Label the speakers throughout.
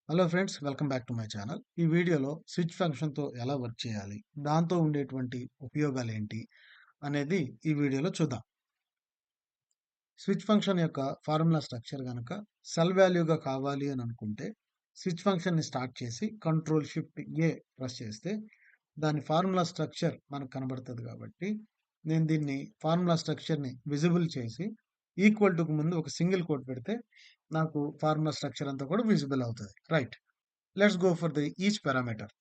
Speaker 1: Hello friends, welcome back to my channel. ఈ వీడియోలో switch ఫంక్షన్‌తో ఎలా వర్క్ చేయాలి? దాంతో ఉండేటువంటి ఉపయోగాలేంటి? అనేది ఈ వీడియోలో చూద్దాం. స్విచ్ ఫంక్షన్ యొక్క ఫార్ములా స్ట్రక్చర్ గనక సెల్ వాల్యూగా కావాలి అని అనుకుంటే, స్విచ్ ఫంక్షన్‌ని స్టార్ట్ చేసి కంట్రోల్ షిఫ్ట్ ఏ ప్రెస్ చేస్తే దాని ఫార్ములా స్ట్రక్చర్ మనకు కనబడుతది కాబట్టి, నేను దీన్ని ఫార్ములా స్ట్రక్చర్‌ని విజిబుల్ చేసి ఈక్వల్ టుకి ముందు ఒక సింగిల్ కోట్ పెడితే నాకు ఫార్ములా స్ట్రక్చర్ అంతా కూడా విజిబుల్ అవుతది. Right. Let's go for the each parameter.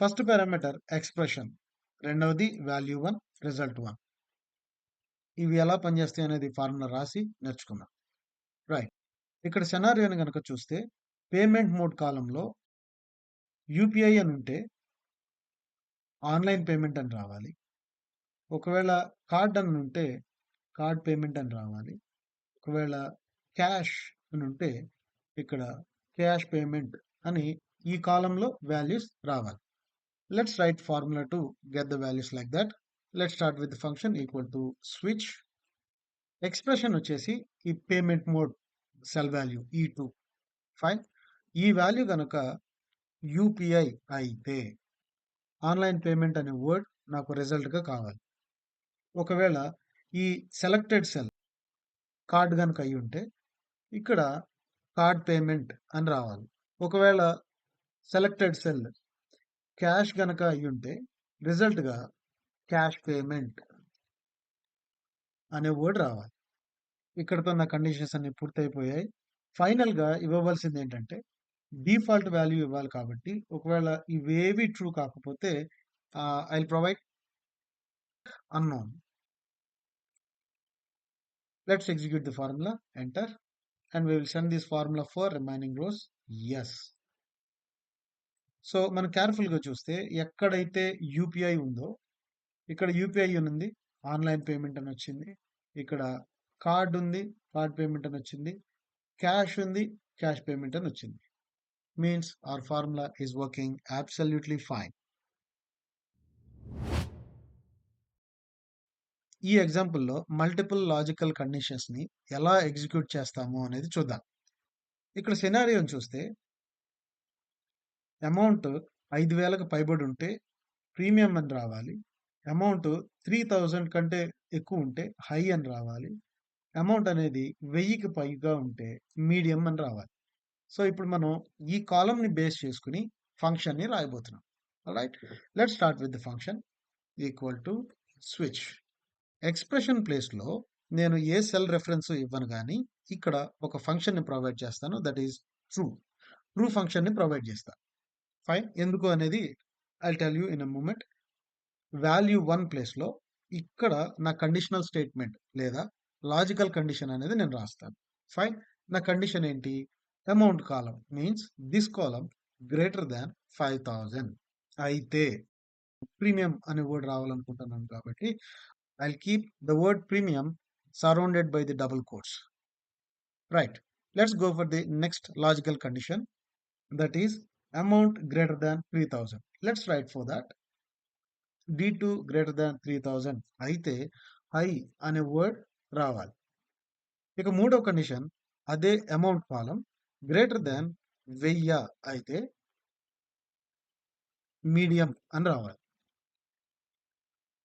Speaker 1: First parameter expression. రెండవది వాల్యూ 1, రిజల్ట్ 1. ఇవి ఎలా పనిచేస్తాయి అనేది ఫార్ములా రాసి నేర్చుకుందాం. రైట్. ఇక్కడ సినారియోని గనక చూస్తే పేమెంట్ మోడ్ కాలమ్‌లో యూపీఐ అని ఉంటే ఆన్‌లైన్ పేమెంట్ అని రావాలి. ఒకవేళ కార్డ్ అని ఉంటే కార్డ్ పేమెంట్ అని రావాలి. ఒకవేళ క్యాష్ అని ఉంటే ఇక్కడ క్యాష్ పేమెంట్ అని ఈ కాలమ్‌లో వాల్యూస్ రావాలి. Let's write formula to get the values like that. Let's start with the function equal to switch. Expression వచ్చేసి ఈ payment mode cell value E2. Fine. ఈ వాల్యూ గనక యూపీఐ అయితే ఆన్లైన్ పేమెంట్ అనే వర్డ్ నాకు రిజల్ట్గా కావాలి. ఒకవేళ ఈ సెలెక్టెడ్ సెల్ కార్డ్ గనక అయి ఉంటే ఇక్కడ కార్డ్ పేమెంట్ అని రావాలి. ఒకవేళ సెలెక్టెడ్ సెల్ క్యాష్ గనక అయి ఉంటే రిజల్ట్గా క్యాష్ పేమెంట్ అనే వర్డ్ రావాలి. ఇక్కడతో నా కండిషన్స్ అన్ని పూర్తయిపోయాయి. ఫైనల్‌గా ఇవ్వవలసింది ఏంటంటే డిఫాల్ట్ వాల్యూ ఇవ్వాలి కాబట్టి ఒకవేళ ఇవేవి ట్రూ కాకపోతే I will provide unknown. Let's execute the formula. Enter. And we will send this formula for remaining rows. Yes. So మనం కేర్‌ఫుల్‌గా చూస్తే ఎక్కడైతే యూపీఐ ఉందో ఇక్కడ యూపీఐ అని ఉంది. ఆన్‌లైన్ పేమెంట్ అని వచ్చింది. ఇక్కడ కార్డ్ ఉంది. కార్డ్ పేమెంట్ అని వచ్చింది. క్యాష్ ఉంది. క్యాష్ పేమెంట్ అని వచ్చింది. Means our formula is working absolutely fine. ఈ ఎగ్జాంపుల్‌లో మల్టిపుల్ లాజికల్ కండిషన్స్‌ని ఎలా ఎగ్జిక్యూట్ చేస్తాము అనేది చూద్దాం. ఇక్కడ సినారియోని చూస్తే అమౌంట్ 5,000కి పైబడి ఉంటే ప్రీమియం అని రావాలి. అమౌంట్ 3,000 కంటే ఎక్కువ ఉంటే హై అని రావాలి. అమౌంట్ అనేది 1000కి పైగా ఉంటే మీడియం అని రావాలి. సో ఇప్పుడు మనం ఈ కాలమ్‌ని బేస్ చేసుకొని ఫంక్షన్‌ని రాయబోతున్నాం. Alright. Let's start with the function equal to switch. Expression ప్లేస్‌లో నేను ఏ సెల్ రెఫరెన్స్ ఇవ్వను గానీ, ఇక్కడ ఒక ఫంక్షన్‌ని ప్రొవైడ్ చేస్తాను. That is true. ట్రూ ఫంక్షన్‌ని ప్రొవైడ్ చేస్తా. ఫైన్. ఎందుకు అనేది I will tell you in a moment. Value 1 ప్లేస్‌లో ఇక్కడ నా కండిషనల్ స్టేట్మెంట్ లేదా లాజికల్ కండిషన్ అనేది నేను రాస్తాను. ఫైన్. నా కండిషన్ ఏంటి? Amount column means this column greater than 5,000 అయితే ప్రీమియం అనే వర్డ్ రావాలనుకుంటున్నాను కాబట్టి I'll keep the word premium surrounded by the double quotes. Right. Let's go for the next logical condition, that is amount greater than 3,000. Let's write for that. D2 greater than 3,000 అయితే high అనే word రావాలి. ఇక మూడో condition అదే amount కాలం greater than 1000 అయితే medium అని రావాలి.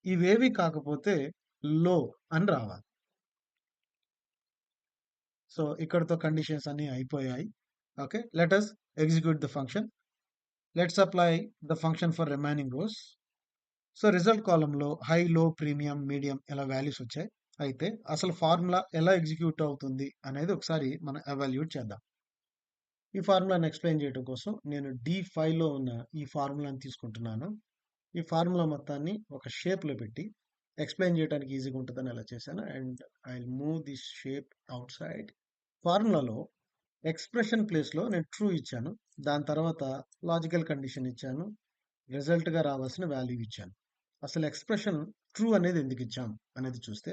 Speaker 1: ఇవేవి కాకపోతే లో అని రావాలి. సో ఇక్కడతో కండిషన్స్ అన్ని అయిపోయాయి. Okay. Let us execute the function. Let's apply the function for remaining rows. So result కాలమ్‌లో హై, లో, ప్రీమియం, మీడియం ఇలా వాల్యూస్ వచ్చాయి. అయితే అసలు ఫార్ములా ఎలా ఎగ్జిక్యూట్ అవుతుంది అనేది ఒకసారి మనం ఎవాల్యుయేట్ చేద్దాం. ఈ ఫార్ములాని ఎక్స్‌ప్లెయిన్ చేయడం కోసం నేను D5లో ఉన్న ఈ ఫార్ములాని తీసుకుంటున్నాను. ఈ ఫార్ములా మొత్తాన్ని ఒక షేప్‌లో పెట్టి ఎక్స్‌ప్లెయిన్ చేయడానికి ఈజీగా ఉంటదని అలా చేశాను. And I will move this shape outside. ఫార్ములాలో ఎక్స్‌ప్రెషన్ ప్లేస్‌లో నేను ట్రూ ఇచ్చాను. దాని తర్వాత లాజికల్ కండిషన్ ఇచ్చాను. రిజల్ట్‌గా రావాల్సిన వాల్యూ ఇచ్చాను. అసలు ఎక్స్‌ప్రెషన్ ట్రూ అనేది ఎందుకు ఇచ్చాం అనేది చూస్తే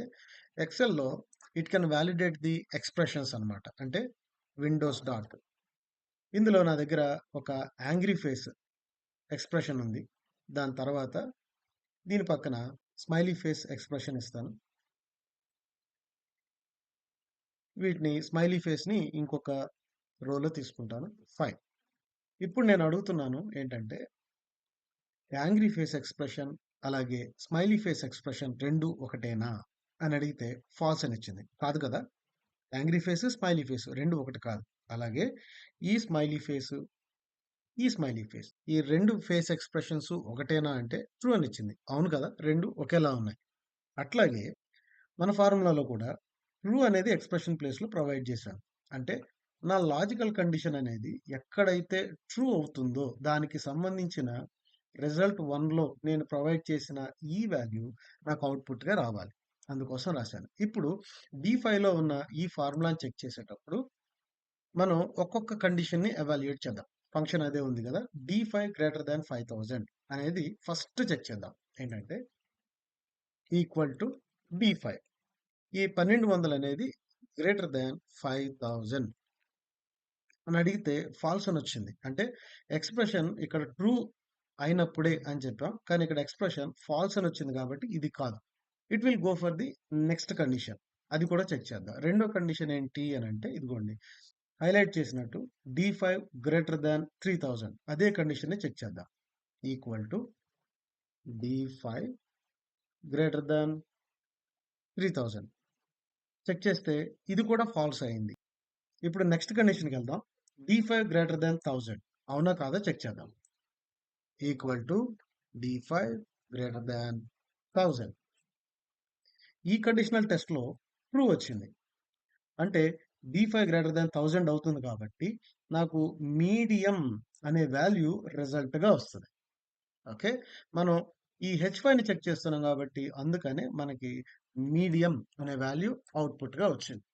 Speaker 1: ఎక్సెల్‌లో it can validate the expressions అన్నమాట. అంటే విండోస్ డాట్. ఇందులో నా దగ్గర ఒక యాంగ్రీ ఫేస్ ఎక్స్‌ప్రెషన్ ఉంది. దాని తర్వాత దీని పక్కన స్మైలీ ఫేస్ ఎక్స్‌ప్రెషన్ ఇస్తాను. వీటిని స్మైలీ ఫేస్‌ని ఇంకొక రోలో తీసుకుంటాను. ఫైన్. ఇప్పుడు నేను అడుగుతున్నాను ఏంటంటే, యాంగ్రీ ఫేస్ ఎక్స్‌ప్రెషన్ అలాగే స్మైలీ ఫేస్ ఎక్స్‌ప్రెషన్ 2 ఒకటేనా? అని అడిగితే ఫాల్స్ అని ఇచ్చింది. కాదు కదా! యాంగ్రీ ఫేస్, స్మైలీ ఫేస్ 2 ఒకటి కాదు. అలాగే ఈ స్మైలీ ఫేస్, ఈ స్మైలీ ఫేస్ ఈ 2 ఫేస్ ఎక్స్‌ప్రెషన్స్ ఒకటేనా అంటే ట్రూ అని ఇచ్చింది. అవును కదా! 2 ఒకేలా ఉన్నాయి. అట్లాగే మన ఫార్ములాలో కూడా ట్రూ అనేది ఎక్స్‌ప్రెషన్ ప్లేస్‌లో ప్రొవైడ్ చేశాను. అంటే నా లాజికల్ కండిషన్ అనేది ఎక్కడైతే ట్రూ అవుతుందో దానికి సంబంధించిన రిజల్ట్ 1లో నేను ప్రొవైడ్ చేసిన ఈ వాల్యూ నాకు అవుట్‌పుట్‌గా రావాలి. అందుకోసం రాశాను. ఇప్పుడు D5లో ఉన్న ఈ ఫార్ములాని చెక్ చేసేటప్పుడు మనం ఒక్కొక్క కండిషన్‌ని ఎవాల్యుయేట్ చేద్దాం. ఫంక్షన్ అదే ఉంది గదా! D5 గ్రేటర్ థాన్ 5000 అనేది ఫస్ట్ చెక్ చేద్దాం. ఏంటంటే ఈక్వల్ టు D5 ఈ 1200 అనేది గ్రేటర్ థాన్ 5000 అని అడిగితే ఫాల్స్ అని వచ్చింది. అంటే ఎక్స్‌ప్రెషన్ ఇక్కడ ట్రూ అయినప్పుడే అని చెప్పాం. కానీ ఇక్కడ ఎక్స్‌ప్రెషన్ ఫాల్స్ అని వచ్చింది కాబట్టి ఇది కాదు. It will go for the next condition. అది కూడా చెక్ చేద్దాం. రెండో కండిషన్ ఏంటి అనంటే ఇదిగోండి. హైలైట్ చేసినట్టు D5 గ్రేటర్ థాన్ 3000 అదే కండిషన్‌ని చెక్ చేద్దాం. Equal to D5 greater than 3000 check చేస్తే ఇది కూడా ఫాల్స్ అయింది. ఇప్పుడు నెక్స్ట్ కండిషన్‌కెళ్దాం. D5 గ్రేటర్ థాన్ 1000 అవునా కాదా చెక్ చేద్దాం. Equal to D5 greater than 1000 ఈ కండిషనల్ టెస్ట్‌లో ట్రూ వచ్చింది. అంటే D5 గ్రేటర్ థాన్ 1000 అవుతుంది కాబట్టి నాకు మీడియం అనే వాల్యూ రిజల్ట్‌గా వస్తది. ఓకే. మనం ఈ H5ని చెక్ చేస్తున్నాం కాబట్టి అందుకనే మనకి మీడియం అనే వాల్యూ అవుట్‌పుట్‌గా వచ్చింది.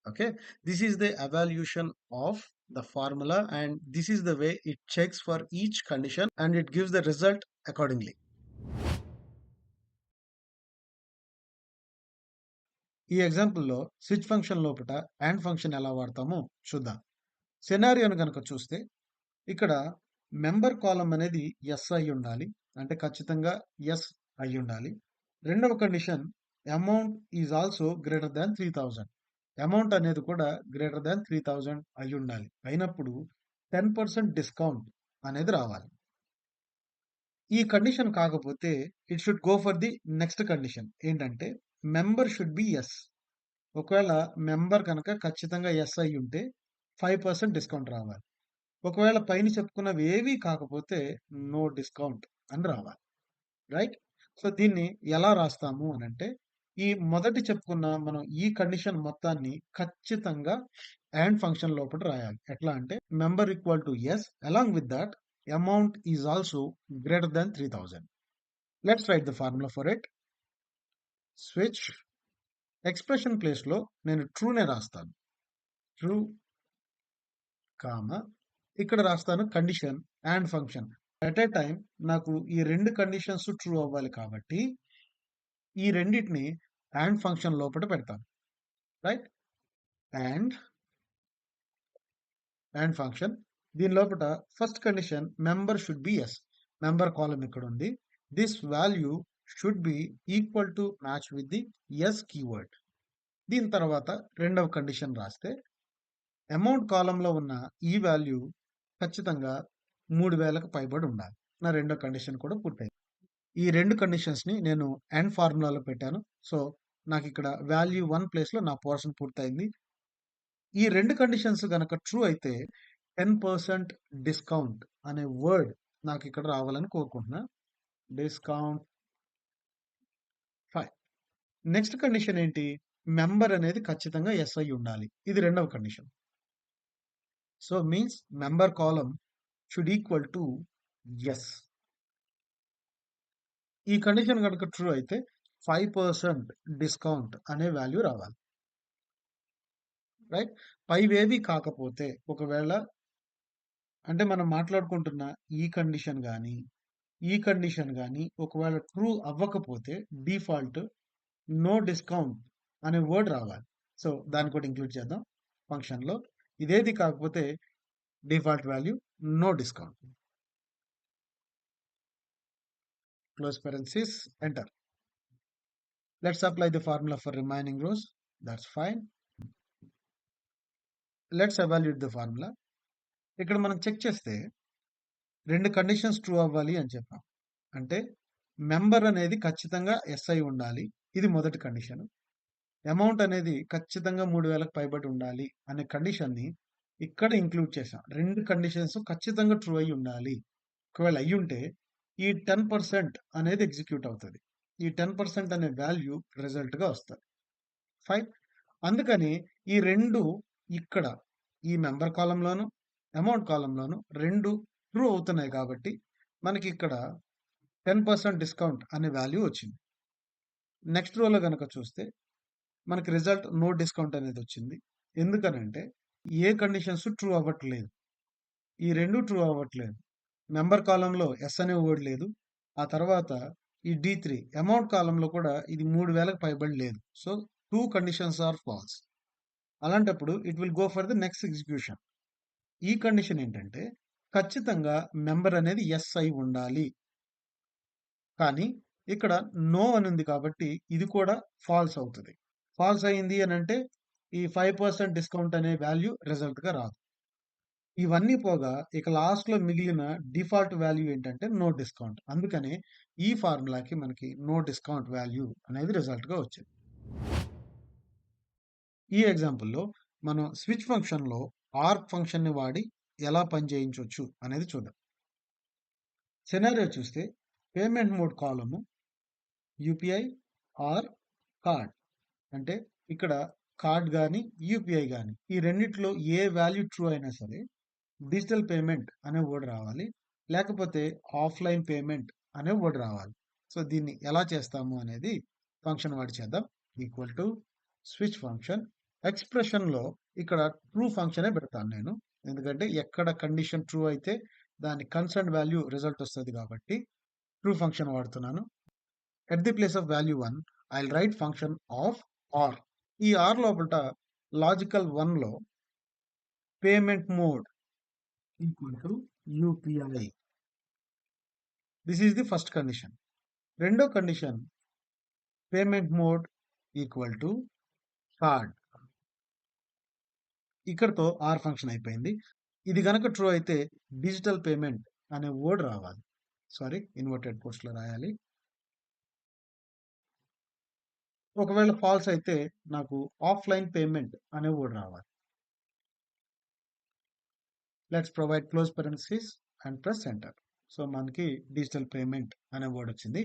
Speaker 1: Okay. This is the evaluation of the formula and this is the way it checks for each condition and it gives the result accordingly. ఈ ఎగ్జాంపుల్‌లో స్విచ్ ఫంక్షన్ లోపట అండ్ ఫంక్షన్ ఎలా వాడతామో చూద్దాం. సినారియోని గనక చూస్తే ఇక్కడ మెంబర్ కాలమ్ అనేది యెస్ అయ్యుండాలి. అంటే ఖచ్చితంగా యెస్ అయ్యుండాలి. రెండవ condition amount is also greater than 3000 amount అనేది కూడా గ్రేటర్ థాన్ 3000 అయ్యుండాలి. అయినప్పుడు 10% డిస్కౌంట్ అనేది రావాలి. ఈ కండిషన్ కాకపోతే it should go for the next condition. ఏంటంటే మెంబర్ షుడ్ బి యెస్. ఒకవేళ మెంబర్ కనుక ఖచ్చితంగా యెస్ అయ్యుంటే 5% డిస్కౌంట్ రావాలి. ఒకవేళ పైన చెప్పుకున్నవి ఏవి కాకపోతే నో డిస్కౌంట్ అని రావాలి. రైట్? సో, దీన్ని ఎలా రాస్తాము అనంటే, ఈ మొదటి చెప్పుకున్న మనం ఈ కండిషన్ మొత్తాన్ని ఖచ్చితంగా అండ్ ఫంక్షన్ లోపట రాయాలి. ఎట్లా అంటే member equal to yes along with that amount is also greater than 3000. Let's write the formula for it. Switch expression ప్లేస్‌లో నేను ట్రూనే రాస్తాను. ట్రూ, కామా ఇక్కడ రాస్తాను condition and function. At a time నాకు ఈ 2 కండిషన్స్ ట్రూ అవ్వాలి కాబట్టి ఈ రెండిటిని అండ్ ఫంక్షన్ లోపట పెడతాను. రైట్? అండ్, అండ్ ఫంక్షన్ దీని లోపట first condition member should be yes. Member column ఇక్కడ ఉంది. This value should be equal to match with the yes keyword. దీని తర్వాత రెండవ కండిషన్ రాస్తే అమౌంట్ కాలమ్‌లో ఉన్న ఈ వాల్యూ ఖచ్చితంగా 3000కి పైబడి ఉండాలి. నా రెండో కండిషన్ కూడా పూర్తయింది. ఈ 2 కండిషన్స్‌ని నేను అండ్ ఫార్ములాలో పెట్టాను. సో, నాకిక్కడ వాల్యూ 1 ప్లేస్‌లో నా పోర్షన్ పూర్తయింది. ఈ 2 కండిషన్స్ గనక ట్రూ అయితే 10% డిస్కౌంట్ అనే వర్డ్ నాకిక్కడ రావాలని కోరుకుంటున్నా. డిస్కౌంట్ 5. నెక్స్ట్ కండిషన్ ఏంటి? మెంబర్ అనేది ఖచ్చితంగా యెస్ అయ్యుండాలి. ఇది రెండవ condition. So, means member column should equal to yes. ఈ కండిషన్ గనక ట్రూ అయితే 5% డిస్కౌంట్ అనే వాల్యూ రావాలి. రైట్? పైవేవి కాకపోతే ఒకవేళ అంటే మనం మాట్లాడుకుంటున్న ఈ కండిషన్ గాని, ఈ కండిషన్ గాని ఒకవేళ ట్రూ అవ్వకపోతే డిఫాల్ట్ నో డిస్కౌంట్ అనే వర్డ్ రావాలి. సో, దాన్ని కూడా ఇంక్లూడ్ చేద్దాం ఫంక్షన్‌లో. ఇదేది కాకపోతే default value no discount. Close parenthesis, enter. Let's apply the formula for remaining rows. That's fine. Let's evaluate the formula. ఇక్కడ మనం చెక్ చేస్తే 2 కండిషన్స్ ట్రూ అవ్వాలి అని చెప్పాం. అంటే మెంబర్ అనేది ఖచ్చితంగా ఎస్ఐ ఉండాలి. ఇది మొదటి కండిషన్. అమౌంట్ అనేది ఖచ్చితంగా 3000కి పైబడి ఉండాలి అనే కండిషన్‌ని ఇక్కడ ఇంక్లూడ్ చేశాం. 2 కండిషన్స్ ఖచ్చితంగా ట్రూ అయ్యి ఉండాలి. ఒకవేళ అయ్యుంటే ఈ 10% అనేది ఎగ్జిక్యూట్ అవుతది. ఈ 10% అనే వాల్యూ రిజల్ట్‌గా వస్తది. ఫైన్. అందుకని ఈ 2 ఇక్కడ ఈ మెంబర్ కాలమ్‌లోను, అమౌంట్ కాలమ్‌లోను 2 ట్రూ అవుతున్నాయి కాబట్టి మనకిక్కడ 10% డిస్కౌంట్ అనే వాల్యూ వచ్చింది. నెక్స్ట్ రోలో గనక చూస్తే మనకి రిజల్ట్ నో డిస్కౌంట్ అనేదొచ్చింది. ఎందుకనంటే ఏ కండిషన్స్ ట్రూ అవ్వట్లేదు. ఈ 2 ట్రూ అవ్వట్లేదు. మెంబర్ కాలమ్‌లో యెస్ అనే వర్డ్ లేదు. ఆ తర్వాత ఈ డి3 అమౌంట్ కాలమ్‌లో కూడా ఇది 3000కి పైబడి లేదు. So, 2 conditions are false. అలాంటప్పుడు it will go for the next execution. ఈ కండిషన్ ఏంటంటే ఖచ్చితంగా మెంబర్ అనేది యెస్ అయి ఉండాలి. కానీ ఇక్కడ నో అని ఉంది కాబట్టి ఇది కూడా ఫాల్స్ అవుతది. ఫాల్స్ అయింది అనంటే ఈ 5% డిస్కౌంట్ అనే వాల్యూ రిజల్ట్‌గా రాదు. ఇవన్నీ పోగా ఇక లాస్ట్‌లో మిగిలిన డిఫాల్ట్ వాల్యూ ఏంటంటే నో డిస్కౌంట్. అందుకనే ఈ ఫార్ములాకి మనకి నో డిస్కౌంట్ వాల్యూ అనేది రిజల్ట్‌గా వచ్చింది. ఈ ఎగ్జాంపుల్‌లో మనం స్విచ్ ఫంక్షన్‌లో ఆర్ ఫంక్షన్‌ని వాడి ఎలా పని చేయించొచ్చు అనేది చూద్దాం. సినారియో చూస్తే పేమెంట్ మోడ్ కాలము యూపీఐ ఆర్ కార్డ్. అంటే ఇక్కడ కార్డ్ గాని, యూపీఐ గాని ఈ రెండిట్లో ఏ వాల్యూ ట్రూ అయినా సరే డిజిటల్ పేమెంట్ అనే వర్డ్ రావాలి. లేకపోతే ఆఫ్‌లైన్ పేమెంట్ అనే వర్డ్ రావాలి. సో, దీన్ని ఎలా చేస్తాము అనేది ఫంక్షన్ వాడి చేద్దాం. ఈక్వల్ టు స్విచ్ ఫంక్షన్ ఎక్స్‌ప్రెషన్‌లో ఇక్కడ ట్రూ ఫంక్షనే పెడతాను నేను. ఎందుకంటే ఎక్కడ కండిషన్ ట్రూ అయితే దాని కన్సర్న్డ్ వాల్యూ రిజల్ట్ వస్తది కాబట్టి ట్రూ ఫంక్షన్ వాడుతున్నాను. At the place of value 1 I will write function of OR. ఈ ఆర్ లోపట లాజికల్ 1లో payment mode equal to UPI. This is the first condition. రెండో condition payment mode equal to card. ఇక్కడితో OR function అయిపోయింది. ఇది గనక true అయితే digital payment అనే వర్డ్ రావాలి. సారీ, ఇన్వర్టెడ్ కోట్స్‌లో రాయాలి. ఒకవేళ ఫాల్స్ అయితే నాకు ఆఫ్‌లైన్ పేమెంట్ అనే వర్డ్ రావాలి. Let's provide close parentheses and press enter. So, మనకి డిజిటల్ పేమెంట్ అనే వర్డ్ వచ్చింది.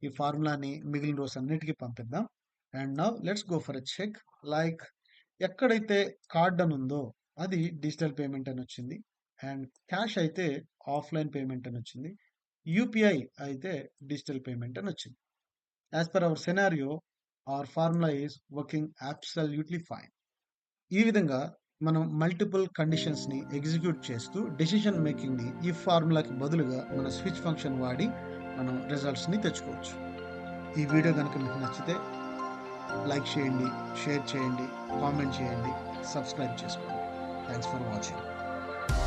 Speaker 1: ఈ ఫార్ములాని మిగిలిన రోస్ అన్నిటికి పంపిద్దాం. And now let's go for a check. Like ఎక్కడైతే కార్డ్ అని ఉందో అది డిజిటల్ పేమెంట్ అని వచ్చింది. అండ్ క్యాష్ అయితే ఆఫ్‌లైన్ పేమెంట్ అని వచ్చింది. యూపీఐ అయితే డిజిటల్ పేమెంట్ అని వచ్చింది. As per our scenario our formula is working absolutely fine. ఈ విధంగా మనం మల్టిపుల్ కండిషన్స్‌ని ఎగ్జిక్యూట్ చేస్తూ డెసిషన్ మేకింగ్‌ని ఈ ఫార్ములాకి బదులుగా మన స్విచ్ ఫంక్షన్ వాడి మనం రిజల్ట్స్‌ని తెచ్చుకోవచ్చు. ఈ వీడియో గనుక మీకు నచ్చితే లైక్ చేయండి, షేర్ చేయండి, కామెంట్ చేయండి, సబ్స్క్రైబ్ చేసుకోండి. Thanks for watching.